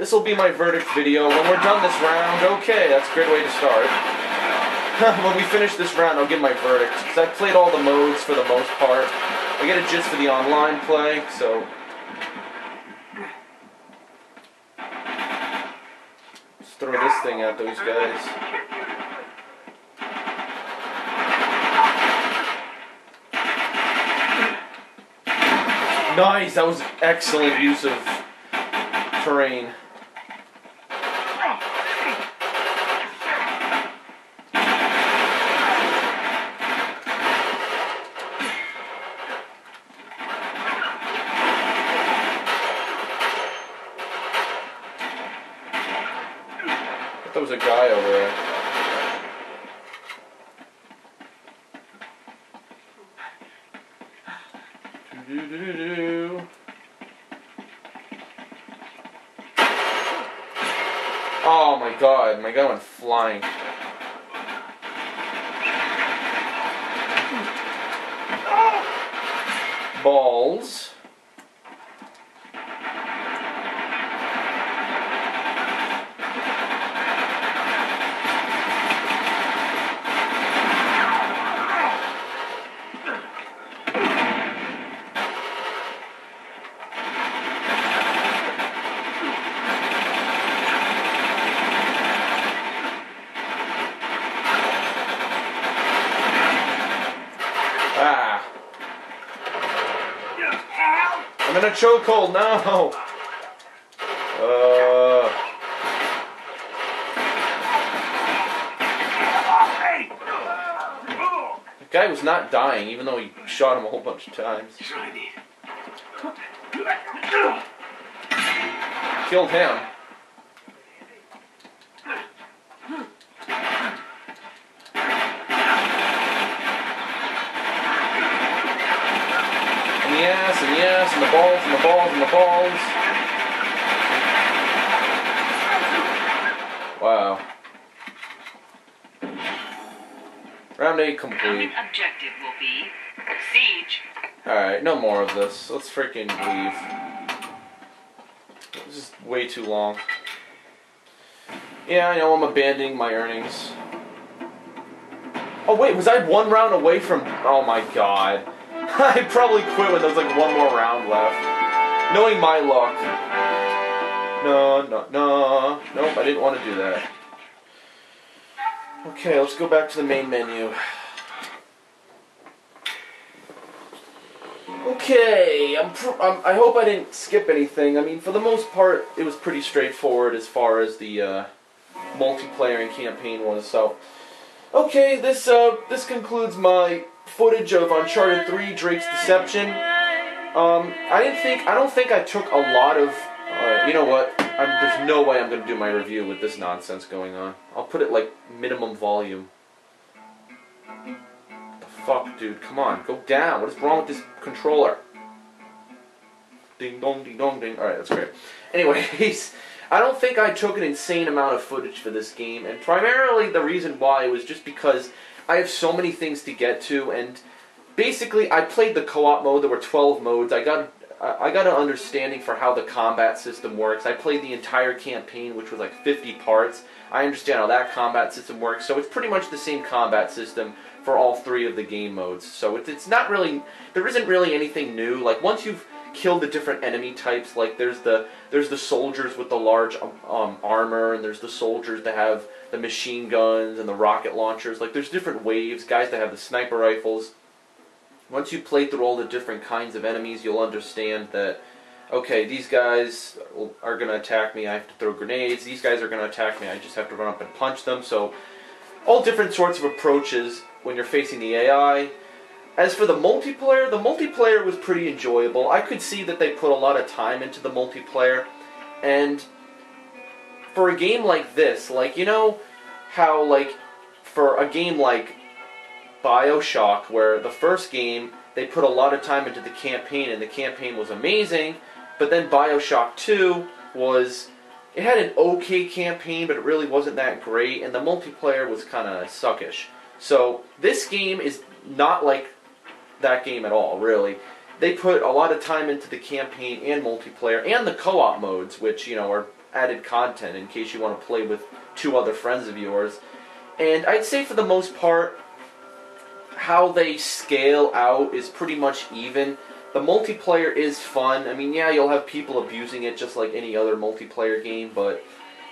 this will be my verdict video. When we're done this round, okay, that's a great way to start. When we finish this round, I'll give my verdict, because I've played all the modes for the most part. I get a gist for the online play, so... Let's throw this thing at those guys. Nice, that was excellent use of terrain. There was a guy over there. Oh my god, my guy went flying. Balls. I'm in a chokehold, no! The guy was not dying, even though he shot him a whole bunch of times. Killed him. And yes, and the balls, and the balls, and the balls. Wow. Round 8 complete. Common objective will be siege. Alright, no more of this. Let's freaking leave. This is way too long. Yeah, I know, I'm abandoning my earnings. Oh wait, was I one round away from... Oh my god. I'd probably quit when there was like one more round left. Knowing my luck. No. Nope, I didn't want to do that. Okay, let's go back to the main menu. Okay, I hope I didn't skip anything. I mean, for the most part, it was pretty straightforward as far as the multiplayer and campaign was. So, okay, this concludes my footage of Uncharted 3: Drake's Deception. I don't think I took a lot of. You know what? There's no way I'm going to do my review with this nonsense going on. I'll put it like minimum volume. What the fuck, dude? Come on, go down. What is wrong with this controller? Ding dong, ding dong, ding. Alright, that's great. Anyways, I don't think I took an insane amount of footage for this game, and primarily the reason why was just because I have so many things to get to, and basically I played the co-op mode. There were 12 modes. I got an understanding for how the combat system works. I played the entire campaign, which was like 50 parts. I understand how that combat system works, so it's pretty much the same combat system for all 3 of the game modes. So it's not really, there isn't really anything new. Like once you've killed the different enemy types, like there's the soldiers with the large armor, and there's the soldiers that have the machine guns and the rocket launchers. Like there's different waves, guys that have the sniper rifles. Once you play through all the different kinds of enemies, you'll understand that, okay, these guys are going to attack me, I have to throw grenades. These guys are going to attack me, I just have to run up and punch them. So, all different sorts of approaches when you're facing the AI. As for the multiplayer was pretty enjoyable. I could see that they put a lot of time into the multiplayer. And for a game like this, like, you know how, like, for a game like BioShock, where the first game, they put a lot of time into the campaign, and the campaign was amazing, but then BioShock 2 was, it had an okay campaign, but it really wasn't that great, and the multiplayer was kind of suckish. So, this game is not like that game at all, really. They put a lot of time into the campaign and multiplayer, and the co-op modes, which, you know, are added content in case you want to play with 2 other friends of yours. And I'd say for the most part, how they scale out is pretty much even. The multiplayer is fun. I mean, yeah, you'll have people abusing it just like any other multiplayer game, but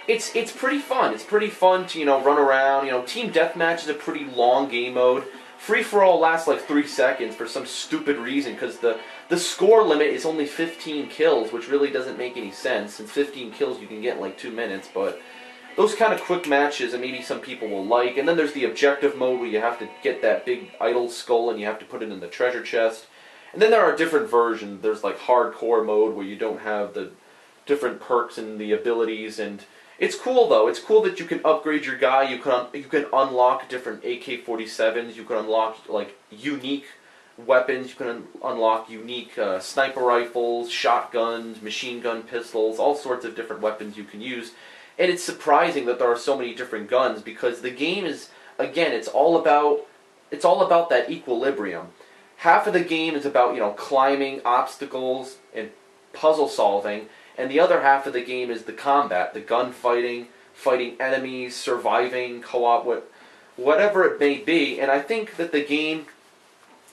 it's pretty fun. It's pretty fun to, run around. Team Deathmatch is a pretty long game mode. Free-for-all lasts like 3 seconds for some stupid reason, because the score limit is only 15 kills, which really doesn't make any sense, since 15 kills you can get in like 2 minutes, but those kind of quick matches, and maybe some people will like. And then there's the objective mode where you have to get that big idol skull and you have to put it in the treasure chest. And then there are different versions. There's like hardcore mode where you don't have the different perks and the abilities, and it's cool though. It's cool that you can upgrade your guy. You can unlock different AK-47s. You can unlock like unique weapons. You can unlock unique sniper rifles, shotguns, machine gun pistols, all sorts of different weapons you can use. And it's surprising that there are so many different guns, because the game is, again, it's all about that equilibrium. Half of the game is about, climbing obstacles and puzzle solving, and the other half of the game is the combat, the gunfighting, fighting enemies, surviving, co-op, whatever it may be. And I think that the game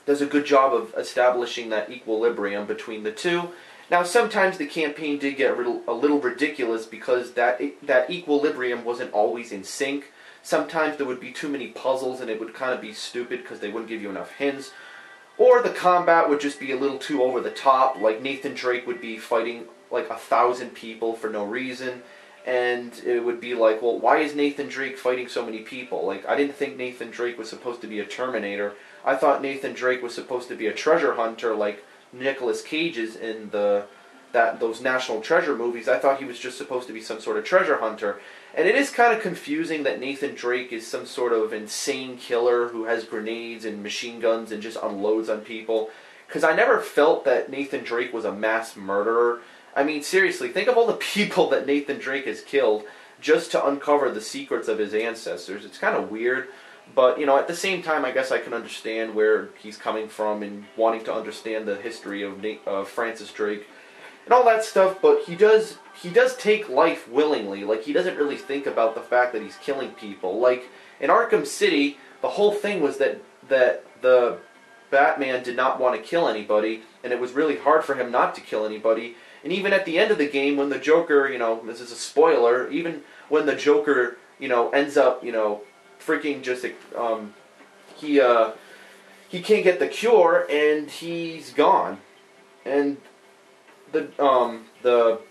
does a good job of establishing that equilibrium between the two. Now, sometimes the campaign did get a little ridiculous because that equilibrium wasn't always in sync. Sometimes there would be too many puzzles and it would kind of be stupid because they wouldn't give you enough hints. Or the combat would just be a little too over the top, like Nathan Drake would be fighting like 1,000 people for no reason, and it would be like, well, why is Nathan Drake fighting so many people? Like, I didn't think Nathan Drake was supposed to be a Terminator. I thought Nathan Drake was supposed to be a treasure hunter like Nicolas Cage's in those National Treasure movies. I thought he was just supposed to be some sort of treasure hunter. And it is kind of confusing that Nathan Drake is some sort of insane killer who has grenades and machine guns and just unloads on people. Because I never felt that Nathan Drake was a mass murderer. I mean, seriously, think of all the people that Nathan Drake has killed just to uncover the secrets of his ancestors. It's kind of weird. But, at the same time, I guess I can understand where he's coming from and wanting to understand the history of Francis Drake and all that stuff. But he does take life willingly. Like, he doesn't really think about the fact that he's killing people. Like, in Arkham City, the whole thing was that the Batman did not want to kill anybody, and it was really hard for him not to kill anybody. And even at the end of the game, when the Joker, this is a spoiler, even when the Joker, ends up, freaking just, he can't get the cure, and he's gone. And the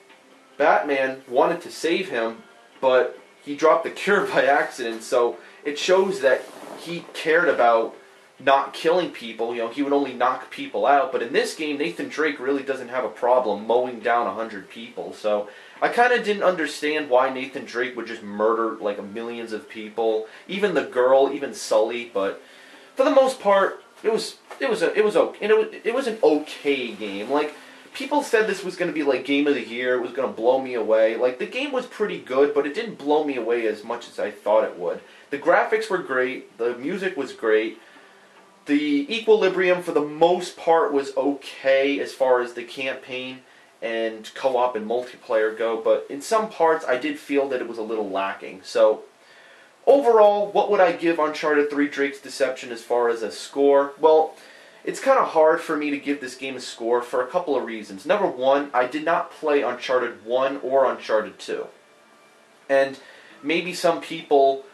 Batman wanted to save him, but he dropped the cure by accident, so it shows that he cared about not killing people. He would only knock people out. But in this game, Nathan Drake really doesn't have a problem mowing down 100 people. So I kind of didn't understand why Nathan Drake would just murder like millions of people, even the girl, even Sully. But for the most part, it was an okay game. Like, people said this was going to be like Game of the Year. It was going to blow me away. Like, the game was pretty good, but it didn't blow me away as much as I thought it would. The graphics were great. The music was great. The equilibrium, for the most part, was okay as far as the campaign and co-op and multiplayer go, but in some parts I did feel that it was a little lacking. So, overall, what would I give Uncharted 3 Drake's Deception as far as a score? Well, it's kind of hard for me to give this game a score for a couple of reasons. Number one, I did not play Uncharted 1 or Uncharted 2. And maybe some people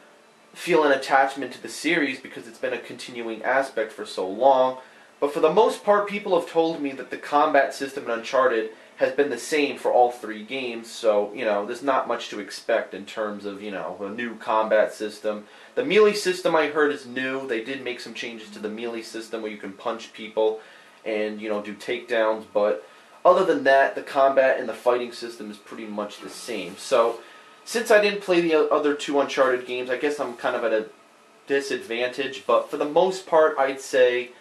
feel an attachment to the series because it's been a continuing aspect for so long, but for the most part, people have told me that the combat system in Uncharted has been the same for all 3 games, so, there's not much to expect in terms of, a new combat system. The melee system, I heard, is new. They did make some changes to the melee system where you can punch people and, do takedowns, but other than that, the combat and the fighting system is pretty much the same. So, since I didn't play the other 2 Uncharted games, I guess I'm kind of at a disadvantage, but for the most part, I'd say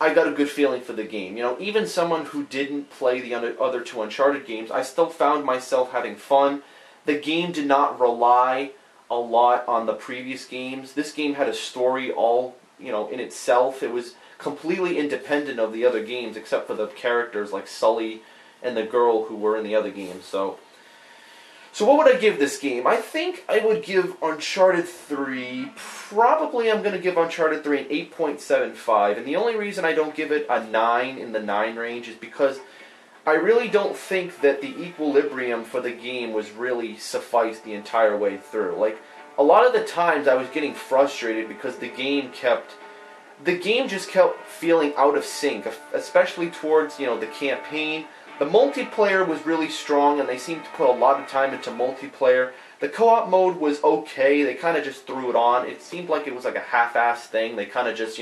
I got a good feeling for the game. Even someone who didn't play the other 2 Uncharted games, I still found myself having fun. The game did not rely a lot on the previous games. This game had a story all, in itself. It was completely independent of the other games, except for the characters like Sully and the girl who were in the other games. So, So what would I give this game? I think I would give Uncharted 3, probably I'm going to give Uncharted 3 an 8.75, and the only reason I don't give it a 9 in the 9 range is because I really don't think that the equilibrium for the game was really sufficed the entire way through. Like, a lot of the times I was getting frustrated because the game just kept feeling out of sync, especially towards, the campaign. The multiplayer was really strong, and they seemed to put a lot of time into multiplayer. The co-op mode was okay. They kind of just threw it on. It seemed like it was like a half-assed thing. They kind of just,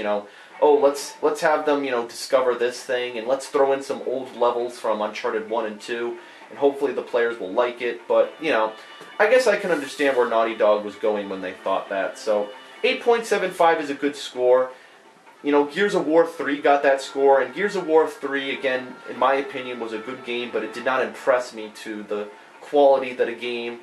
oh, let's have them, discover this thing, and let's throw in some old levels from Uncharted 1 and 2, and hopefully the players will like it. But, I guess I can understand where Naughty Dog was going when they thought that. So, 8.75 is a good score. Gears of War 3 got that score, and Gears of War 3, again, in my opinion, was a good game, but it did not impress me to the quality that a game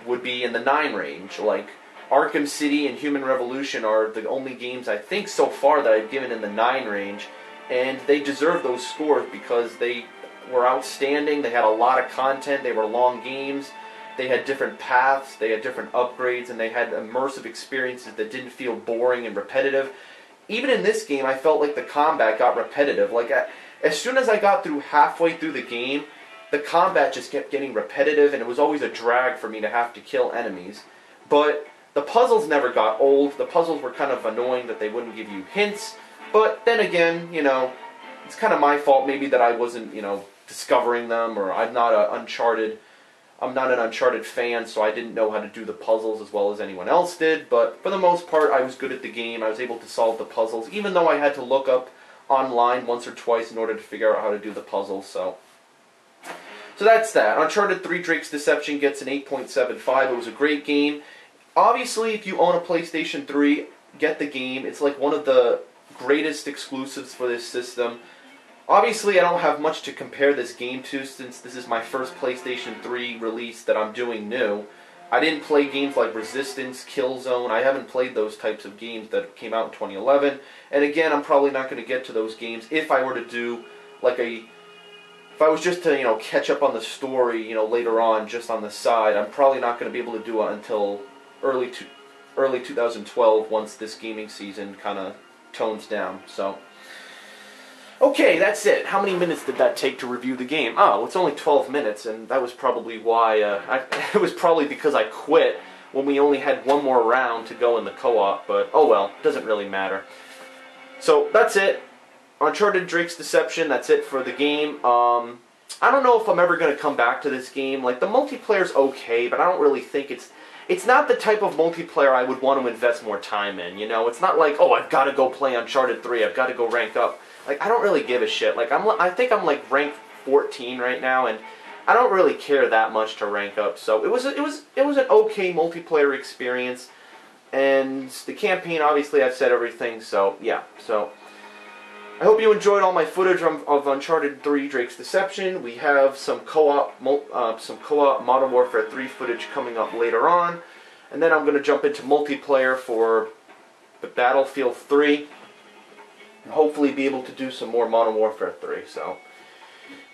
would be in the 9 range. Like, Arkham City and Human Revolution are the only games I think so far that I've given in the 9 range, and they deserve those scores because they were outstanding, they had a lot of content, they were long games, they had different paths, they had different upgrades, and they had immersive experiences that didn't feel boring and repetitive. Even in this game, I felt like the combat got repetitive. Like, as soon as I got through halfway through the game, the combat just kept getting repetitive, and it was always a drag for me to have to kill enemies. But the puzzles never got old. The puzzles were kind of annoying that they wouldn't give you hints. But then again, it's kind of my fault maybe that I wasn't, discovering them, or I'm not an Uncharted fan, so I didn't know how to do the puzzles as well as anyone else did, but for the most part, I was good at the game. I was able to solve the puzzles, even though I had to look up online once or twice in order to figure out how to do the puzzles, so that's that. Uncharted 3 Drake's Deception gets an 8.75. It was a great game. Obviously, if you own a PlayStation 3, get the game. It's like one of the greatest exclusives for this system. Obviously, I don't have much to compare this game to since this is my first PlayStation 3 release that I'm doing new. I didn't play games like Resistance, Killzone. I haven't played those types of games that came out in 2011. And again, I'm probably not going to get to those games if I were to do if I was just to, catch up on the story, later on, just on the side. I'm probably not going to be able to do it until early 2012 once this gaming season kind of tones down. So, okay, that's it. How many minutes did that take to review the game? Oh, it's only 12 minutes, and that was probably why, it was probably because I quit when we only had one more round to go in the co-op, but oh well, doesn't really matter. So, that's it. Uncharted Drake's Deception, that's it for the game. I don't know if I'm ever going to come back to this game. Like, the multiplayer's okay, but I don't really think it's not the type of multiplayer I would want to invest more time in, It's not like, oh, I've got to go play Uncharted 3, I've got to go rank up. Like, I don't really give a shit. Like, I think I'm like ranked 14 right now, and I don't really care that much to rank up. So it was an okay multiplayer experience, and the campaign, obviously, I've said everything. So yeah. So I hope you enjoyed all my footage of Uncharted 3: Drake's Deception. We have some co-op Modern Warfare 3 footage coming up later on, and then I'm going to jump into multiplayer for the Battlefield 3. And hopefully be able to do some more Modern Warfare 3, so.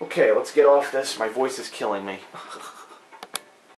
Okay, let's get off this. My voice is killing me.